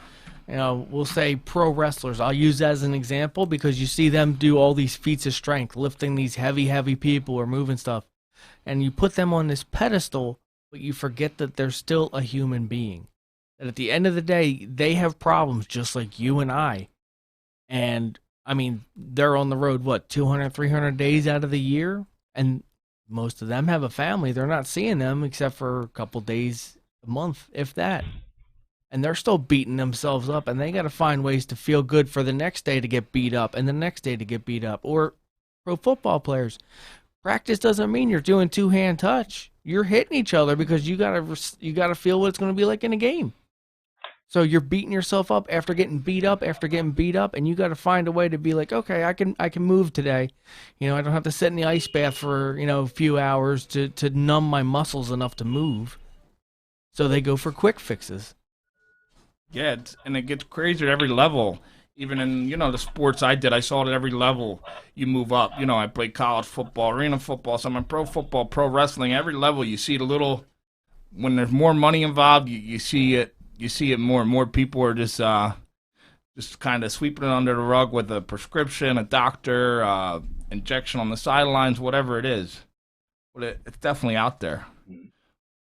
you know, we'll say pro wrestlers. I'll use that as an example because you see them do all these feats of strength, lifting these heavy people or moving stuff. And you put them on this pedestal, but you forget that they're still a human being. That at the end of the day, they have problems just like you and I. And, I mean, they're on the road, 200, 300 days out of the year? And most of them have a family. They're not seeing them except for a couple days a month, if that. And they're still beating themselves up, and they got to find ways to feel good for the next day to get beat up and the next day to get beat up. Or pro football players. Practice doesn't mean you're doing two-hand touch. You're hitting each other because you gotta feel what it's going to be like in a game. So you're beating yourself up after getting beat up, and you got to find a way to be like, okay, I can move today. You know, I don't have to sit in the ice bath for, you know, a few hours to numb my muscles enough to move. So they go for quick fixes. Yeah, and it gets crazier at every level. Even in, you know, the sports I did, I saw it at every level. You move up. You know, I played college football, arena football, some in pro football, pro wrestling. Every level, you see the little. When there's more money involved, you see it. You see it more and more. People are just kind of sweeping it under the rug with a prescription, a doctor, injection on the sidelines, whatever it is. But it's definitely out there.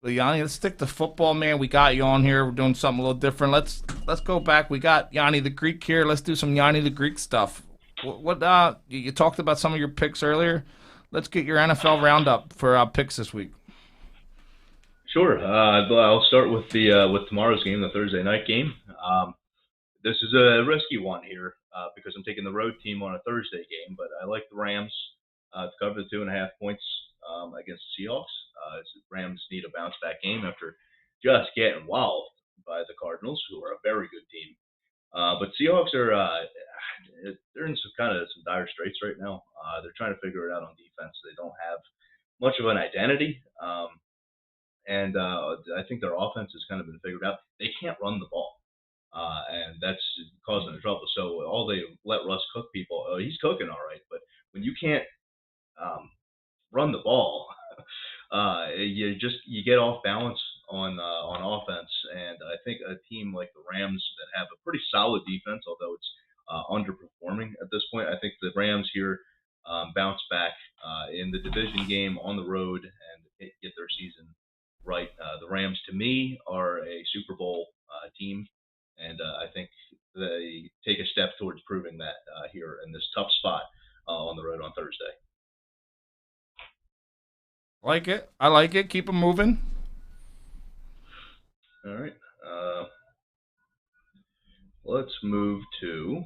But Yanni, let's stick to football, man. We got you on here. We're doing something a little different. Let's go back. We got Yanni the Greek here. Let's do some Yanni the Greek stuff. What you talked about some of your picks earlier. Let's get your NFL roundup for picks this week. Sure. I'll start with tomorrow's game, the Thursday night game. This is a risky one here because I'm taking the road team on a Thursday game, but I like the Rams to cover the 2.5 points against the Seahawks. The Rams need a bounce back game after just getting walloped by the Cardinals, who are a very good team. But Seahawks are they're in some dire straits right now. They're trying to figure it out on defense. They don't have much of an identity. And I think their offense has kind of been figured out. They can't run the ball, and that's causing them trouble. So all they let Russ cook people. He's cooking all right, but when you can't run the ball, you get off balance on offense. And I think a team like the Rams that have a pretty solid defense, although it's underperforming at this point, I think the Rams here bounce back in the division game on the road and get their season right. The Rams, to me, are a Super Bowl team, and I think they take a step towards proving that here in this tough spot on the road on Thursday. Like it. I like it. Keep them moving. All right. Let's move to.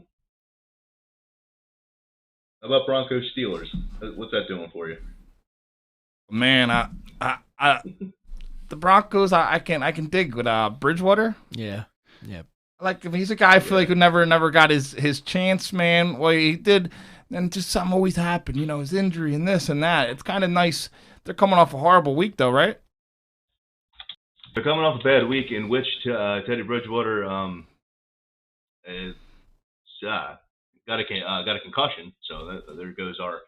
How about Broncos Steelers? What's that doing for you? Man, I the Broncos, I can dig with Bridgewater. Yeah. Like, if he's a guy I feel like who never got his chance, man. Well, he did, and just something always happened. You know, his injury and this and that. It's kind of nice. They're coming off a horrible week, though, right? They're coming off a bad week in which Teddy Bridgewater got a concussion. So there goes our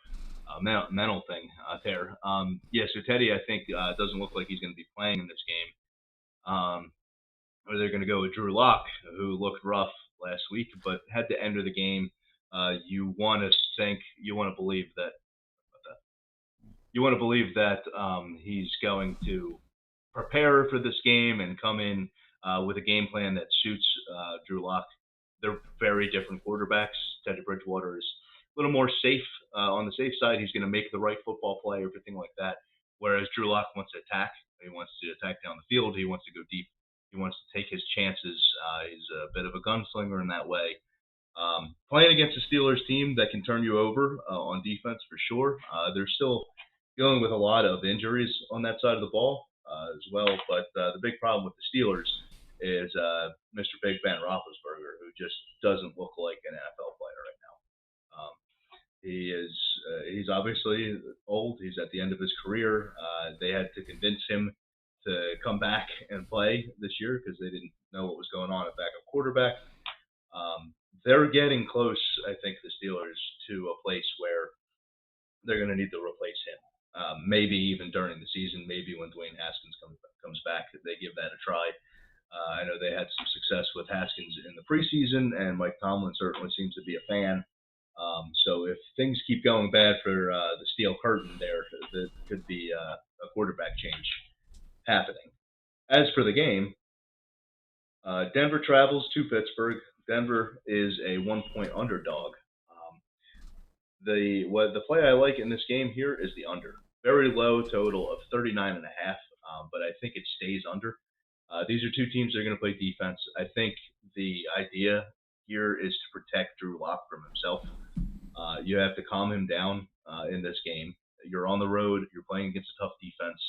mental thing there. So Teddy, I think, doesn't look like he's going to be playing in this game. Or they're going to go with Drew Lock, who looked rough last week, but had to enter the game. You want to believe that he's going to prepare for this game and come in with a game plan that suits Drew Lock. They're very different quarterbacks. Teddy Bridgewater is a little more safe on the safe side. He's going to make the right football play, everything like that. Whereas Drew Lock wants to attack. He wants to attack down the field. He wants to go deep. He wants to take his chances. He's a bit of a gunslinger in that way. playing against a Steelers team that can turn you over on defense for sure. They're still dealing with a lot of injuries on that side of the ball as well. But the big problem with the Steelers is Mr. Big Ben Roethlisberger, who just doesn't look like an NFL player right now. He's obviously old. He's at the end of his career. They had to convince him to come back and play this year because they didn't know what was going on at backup quarterback. They're getting close, I think, the Steelers, to a place where they're going to need to replace him. Maybe even during the season, maybe when Dwayne Haskins comes back, they give that a try. I know they had some success with Haskins in the preseason, and Mike Tomlin certainly seems to be a fan. So if things keep going bad for the Steel Curtain there could be a quarterback change happening. As for the game, Denver travels to Pittsburgh. Denver is a 1-point underdog. The play I like in this game here is the under. Very low total of 39.5, but I think it stays under. These are two teams that are going to play defense. I think the idea here is to protect Drew Lock from himself. You have to calm him down in this game. You're on the road. You're playing against a tough defense.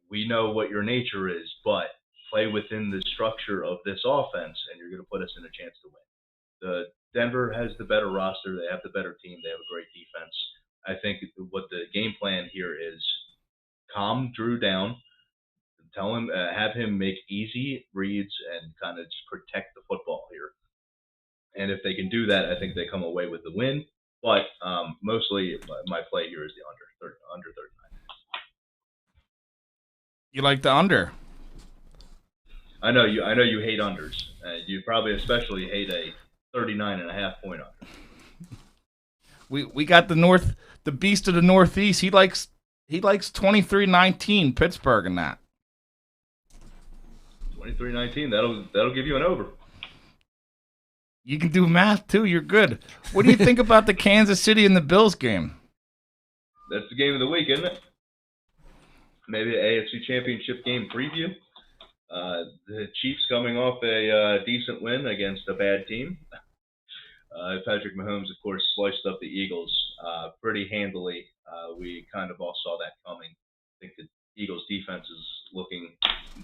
We know what your nature is, but play within the structure of this offense, and you're going to put us in a chance to win. Denver has the better roster. They have the better team. They have a great defense. I think what the game plan here is calm Drew down, tell him, have him make easy reads and kind of just protect the football here. And if they can do that, I think they come away with the win. But mostly my play here is the under 39. You like the under? I know you hate unders. You probably especially hate a 39.5 point under. We got the beast of the Northeast. He likes 23-19 Pittsburgh in that. 23-19. That'll give you an over. You can do math too. You're good. What do you think about the Kansas City and the Bills game? That's the game of the week, isn't it? Maybe an AFC Championship game preview. The Chiefs coming off a decent win against a bad team. Patrick Mahomes, of course, sliced up the Eagles pretty handily. We kind of all saw that coming. I think the Eagles' defense is looking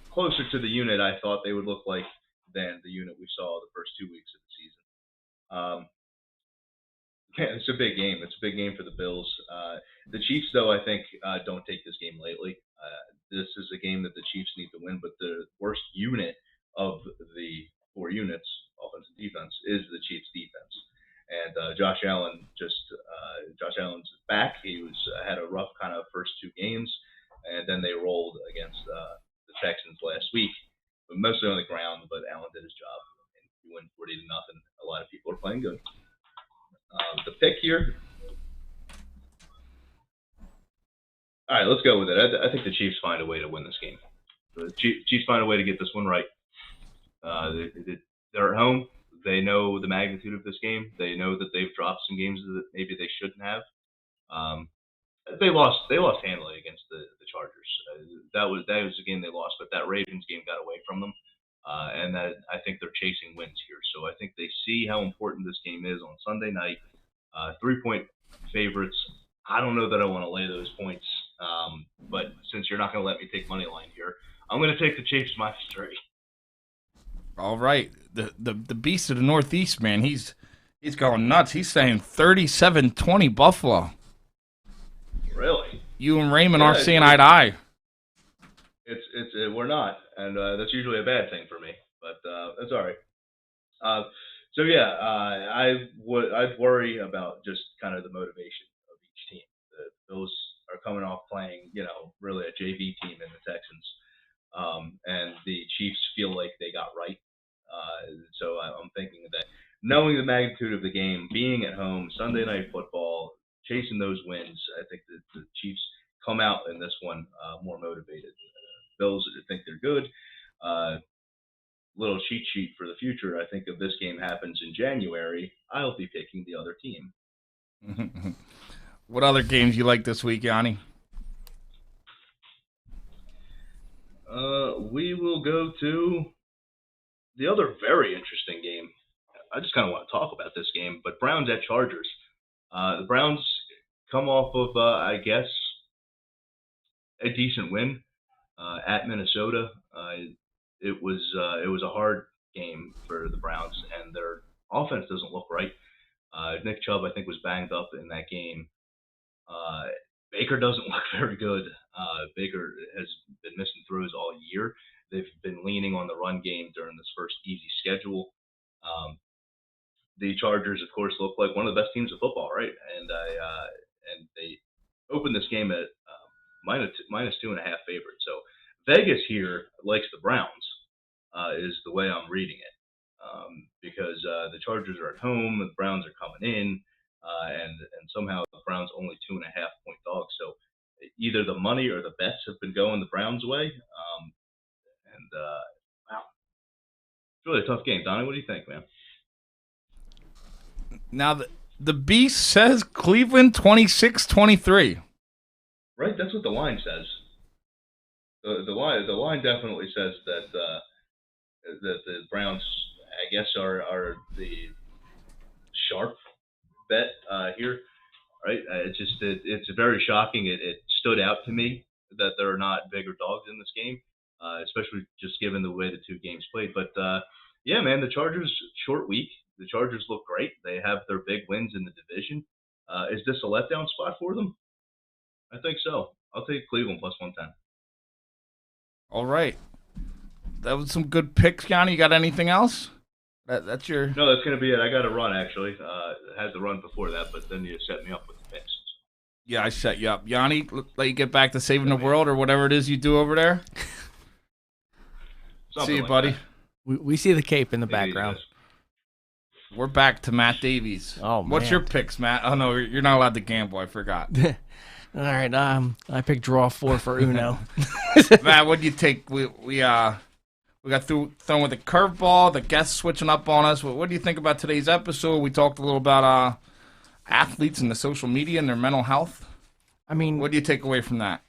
closer to the unit I thought they would look like than the unit we saw the first 2 weeks of the season. It's a big game. It's a big game for the Bills. The Chiefs, though, I think don't take this game lightly. This is a game that the Chiefs need to win, but the worst unit of the 4 units, offense and defense, is the Chiefs' defense. And Josh Allen's back. He had a rough kind of first 2 games, and then they rolled against the Texans last week, but mostly on the ground. But Allen did his job, and he won 40-0. A lot of people are playing good. The pick here. All right, let's go with it. I think the Chiefs find a way to win this game. The Chiefs find a way to get this one right. They're at home. They know the magnitude of this game. They know that they've dropped some games that maybe they shouldn't have. They lost handily against the Chargers. That was a game they lost, but that Ravens game got away from them. And that I think they're chasing wins here. So I think they see how important this game is on Sunday night. 3-point favorites. I don't know that I want to lay those points, but since you're not going to let me take money line here, I'm going to take the Chiefs -3. All right, the beast of the Northeast, man. He's going nuts. He's saying 37-20 Buffalo. Really? You and Raymond aren't seeing eye to eye. We're not, and that's usually a bad thing for me, but that's all right. So yeah, I'd worry about just kind of the motivation of each team. The Bills are coming off playing, really a JV team in the Texans, and the Chiefs feel like they got right. So I'm thinking that knowing the magnitude of the game, being at home, Sunday Night Football, chasing those wins, I think that the Chiefs come out in this one more motivated. Bills think they're good. Little cheat sheet for the future. I think if this game happens in January, I'll be picking the other team. What other games you like this week, Yanni? We will go to the other very interesting game I just kind of want to talk about this game. But Browns at Chargers. The Browns come off of, I guess, a decent win at Minnesota. It was a hard game for the Browns, and their offense doesn't look right. Nick Chubb, I think, was banged up in that game. Baker doesn't look very good. Baker has been missing throws all year. They've been leaning on the run game during this first easy schedule. The Chargers, of course, look like one of the best teams of football, right? And they opened this game at minus 2.5 favorite. So Vegas here likes the Browns, is the way I'm reading it, because the Chargers are at home, the Browns are coming in, and somehow the Browns only 2.5 point dogs. So either the money or the bets have been going the Browns' way. Wow, it's really a tough game. Donnie, what do you think, man? Now, the Beast says Cleveland 26-23. Right, that's what the line says. The line definitely says that the Browns, I guess, are the sharp bet here. Right, it's very shocking. It stood out to me that there are not bigger dogs in this game, especially just given the way the two games played. But yeah, man, the Chargers short week. The Chargers look great. They have their big wins in the division. Is this a letdown spot for them? I think so. I'll take Cleveland plus 110. All right. That was some good picks, Yanni. You got anything else? That's your... No, that's going to be it. I got to run, actually. I had to run before that, but then you set me up with the picks. Yeah, I set you up. Yanni, let you get back to saving the world or whatever it is you do over there. See you, like buddy. We see the cape in the background. We're back to Matt Davies. Oh, man. What's your picks, Matt? Oh, no, you're not allowed to gamble. I forgot. All right, I picked draw 4 for Uno. Matt, what'd you take? We got thrown with a curveball. The guests switching up on us. What do you think about today's episode? We talked a little about athletes and the social media and their mental health. I mean, what do you take away from that?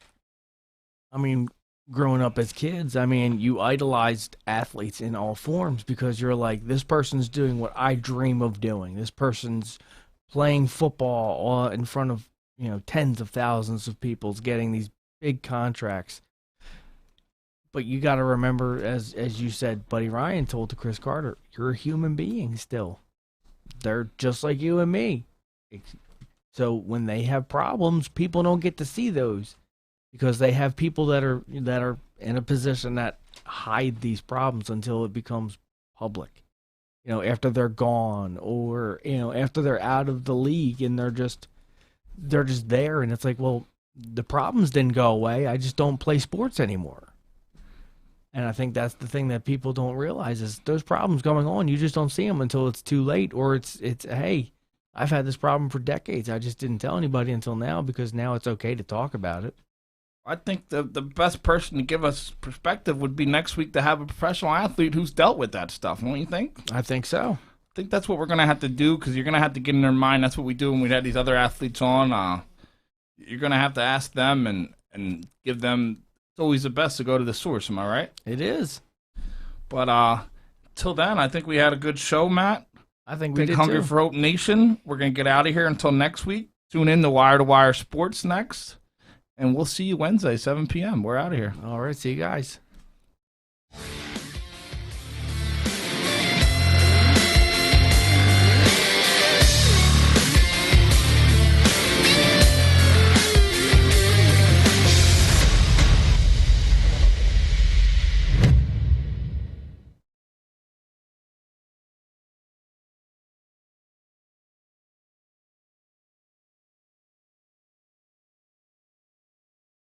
I mean, growing up as kids, I mean, you idolized athletes in all forms because you're like, this person's doing what I dream of doing. This person's playing football in front of, tens of thousands of people, getting these big contracts. But you got to remember, as you said, Buddy Ryan told to Chris Carter, you're a human being still. They're just like you and me. So when they have problems, people don't get to see those because they have people that are in a position that hide these problems until it becomes public. After they're gone or after they're out of the league and they're just there, and it's like, well, the problems didn't go away. I just don't play sports anymore. And I think that's the thing that people don't realize is those problems going on. You just don't see them until it's too late, or it's hey, I've had this problem for decades. I just didn't tell anybody until now because now it's okay to talk about it. I think the best person to give us perspective would be next week to have a professional athlete who's dealt with that stuff. Don't you think? I think so. I think that's what we're going to have to do because you're going to have to get in their mind. That's what we do when we had these other athletes on. You're going to have to ask them and give them. It's always the best to go to the source. Am I right? It is. But till then, I think we had a good show, Matt. I think we did Hungry too. for Hope Nation. We're going to get out of here until next week. Tune in to Wire Sports next. And we'll see you Wednesday, 7 p.m. We're out of here. All right. See you guys.